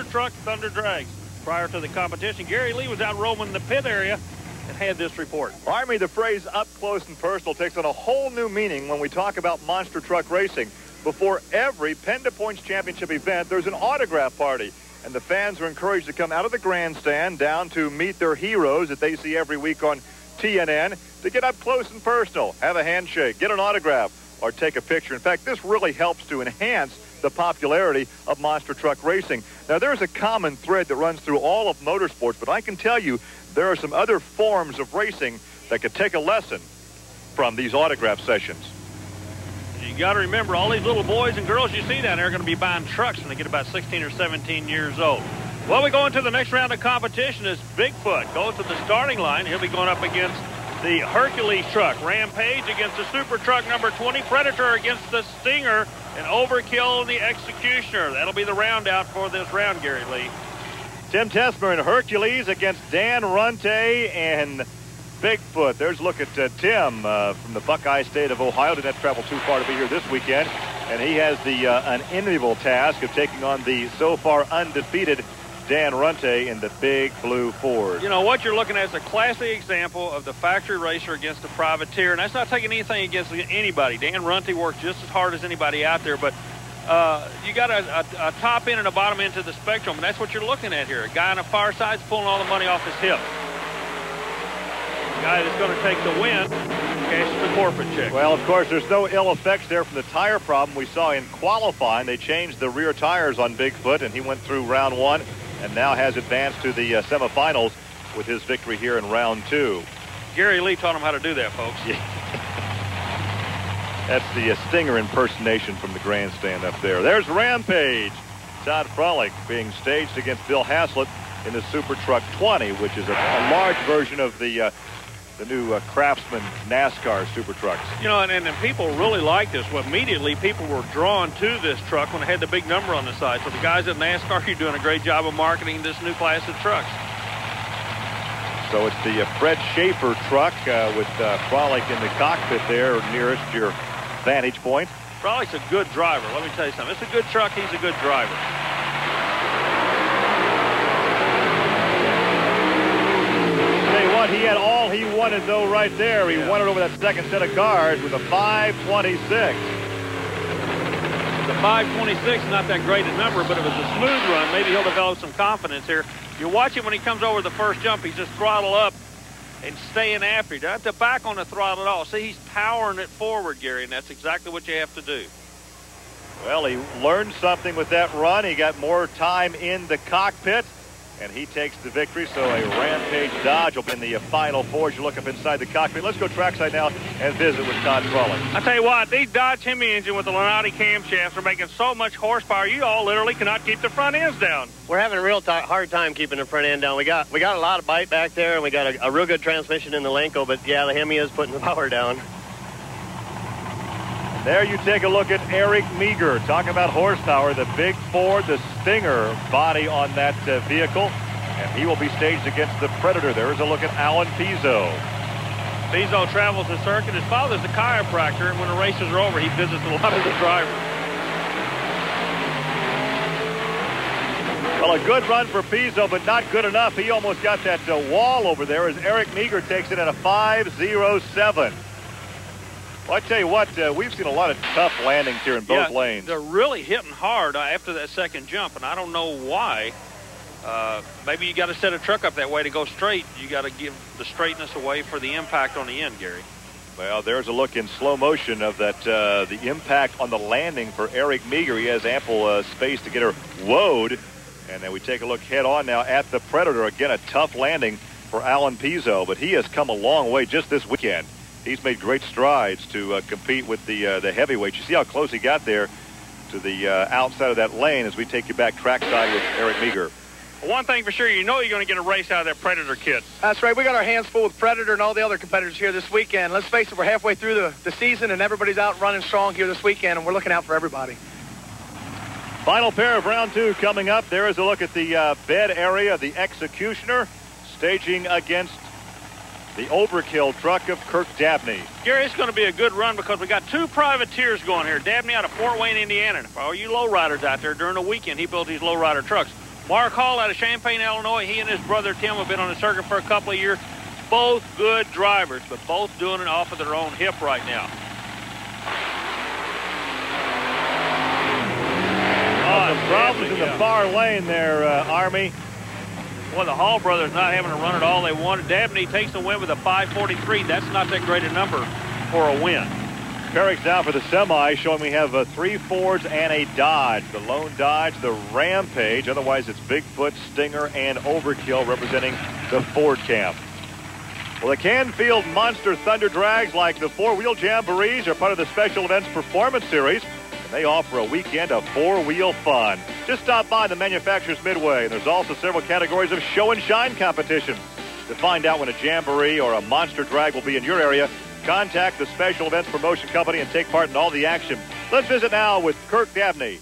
Truck Thunder Drags. Prior to the competition, Gary Lee was out roaming the pit area and had this report. Army, the phrase up close and personal takes on a whole new meaning when we talk about monster truck racing. Before every Penda Points Championship event, there's an autograph party. And the fans are encouraged to come out of the grandstand down to meet their heroes that they see every week on TNN to get up close and personal, have a handshake, get an autograph, or take a picture. In fact, this really helps to enhance the popularity of monster truck racing. Now, there's a common thread that runs through all of motorsports, but I can tell you there are some other forms of racing that could take a lesson from these autograph sessions. You got to remember, all these little boys and girls you see down there are going to be buying trucks when they get about 16 or 17 years old. Well, we go into the next round of competition as Bigfoot goes to the starting line. He'll be going up against the Hercules truck. Rampage against the Super Truck number 20. Predator against the Stinger. And Overkill and the Executioner. That'll be the round out for this round, Gary Lee. Tim Tesmer and Hercules against Dan Runte and Bigfoot. There's a look at Tim from the Buckeye State of Ohio. Didn't have to travel too far to be here this weekend. And he has the unenviable task of taking on the so far undefeated Dan Runte in the big blue Ford. You know, what you're looking at is a classic example of the factory racer against the privateer. And that's not taking anything against anybody. Dan Runte works just as hard as anybody out there. But you got a top end and a bottom end to the spectrum. And that's what you're looking at here. A guy on the far side's pulling all the money off his hip. Guy that's going to take the win cashes the corporate check. Well, of course, there's no ill effects there from the tire problem we saw in qualifying. They changed the rear tires on Bigfoot, and he went through round one and now has advanced to the semifinals with his victory here in round two. Gary Lee taught him how to do that, folks. Yeah. That's the Stinger impersonation from the grandstand up there. There's Rampage. Todd Frolic being staged against Bill Haslett in the Super Truck 20, which is a large version of the new Craftsman NASCAR Super Trucks. You know, and people really like this. Well, immediately people were drawn to this truck when it had the big number on the side. So the guys at NASCAR are doing a great job of marketing this new class of trucks. So it's the Fred Schaefer truck with Frolic in the cockpit there nearest your vantage point. Frolic's a good driver. Let me tell you something. It's a good truck. He's a good driver. He had all he wanted, though, right there. He won it over that second set of guards with a 526. The 526 is not that great a number, but it was a smooth run. Maybe he'll develop some confidence here. You watch him when he comes over the first jump. He's just throttle up and staying after you. Don't have to back on the throttle at all. See, he's powering it forward, Gary, and that's exactly what you have to do. Well, he learned something with that run. He got more time in the cockpit. And he takes the victory, so a Rampage Dodge will be in the final four as you look up inside the cockpit. Let's go trackside now and visit with Todd Frolic. I tell you what, these Dodge Hemi engine with the Lenati camshafts are making so much horsepower, you all literally cannot keep the front ends down. We're having a real hard time keeping the front end down. We got a lot of bite back there, and we got a real good transmission in the Lenco, but yeah, the Hemi is putting the power down. There you take a look at Eric Meager. Talking about horsepower, the big Ford, the Stinger body on that vehicle. And he will be staged against the Predator. There is a look at Alan Pizzo. Pizzo travels the circuit. His father's a chiropractor, and when the races are over, he visits a lot of the drivers. Well, a good run for Pizzo, but not good enough. He almost got that wall over there as Eric Meager takes it at a 5.07. Well, I tell you what, we've seen a lot of tough landings here in both lanes. They're really hitting hard after that second jump, and I don't know why. Maybe you got to set a truck up that way to go straight. You got to give the straightness away for the impact on the end, Gary. Well, there's a look in slow motion of that the impact on the landing for Eric Meager. He has ample space to get her woed. And then we take a look head on now at the Predator. Again, a tough landing for Alan Pizzo, but he has come a long way just this weekend. He's made great strides to compete with the heavyweights. You see how close he got there to the outside of that lane as we take you back trackside with Eric Meager. Well, one thing for sure, you know you're going to get a race out of that Predator kit. That's right. We got our hands full with Predator and all the other competitors here this weekend. Let's face it, we're halfway through the season, and everybody's out running strong here this weekend, and we're looking out for everybody. Final pair of round two coming up. There is a look at the bed area, the Executioner, staging against the Overkill truck of Kirk Dabney. Gary, it's going to be a good run because we got two privateers going here. Dabney out of Fort Wayne, Indiana. And for all you lowriders out there, during the weekend, he built these lowrider trucks. Mark Hall out of Champaign, Illinois. He and his brother Tim have been on the circuit for a couple of years. Both good drivers, but both doing it off of their own hip right now. Some problems in the far lane there, Army. Well, the Hall brothers not having to run it all they wanted. Dabney takes the win with a 5:43. That's not that great a number for a win. Pairings now for the semi, showing we have 3 Fords and a Dodge. The lone Dodge, the Rampage. Otherwise, it's Bigfoot, Stinger, and Overkill representing the Ford camp. Well, the Canfield Monster Thunder Drags, like the four-wheel Jamborees, are part of the Special Events Performance Series. And they offer a weekend of four-wheel fun. Just stop by the Manufacturers Midway. And there's also several categories of show and shine competition. To find out when a Jamboree or a Monster Drag will be in your area, contact the Special Events Promotion Company and take part in all the action. Let's visit now with Kirk Dabney.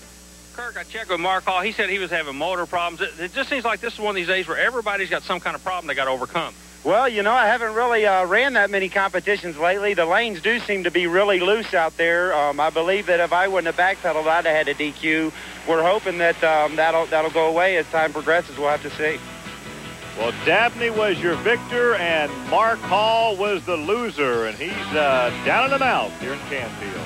Kirk, I checked with Mark Hall. He said he was having motor problems. It just seems like this is one of these days where everybody's got some kind of problem they got to overcome. Well, you know, I haven't really ran that many competitions lately. The lanes do seem to be really loose out there. I believe that if I wouldn't have backpedaled, I'd have had a DQ. We're hoping that that'll go away as time progresses. We'll have to see. Well, Dabney was your victor, and Mark Hall was the loser, and he's down in the mouth here in Canfield.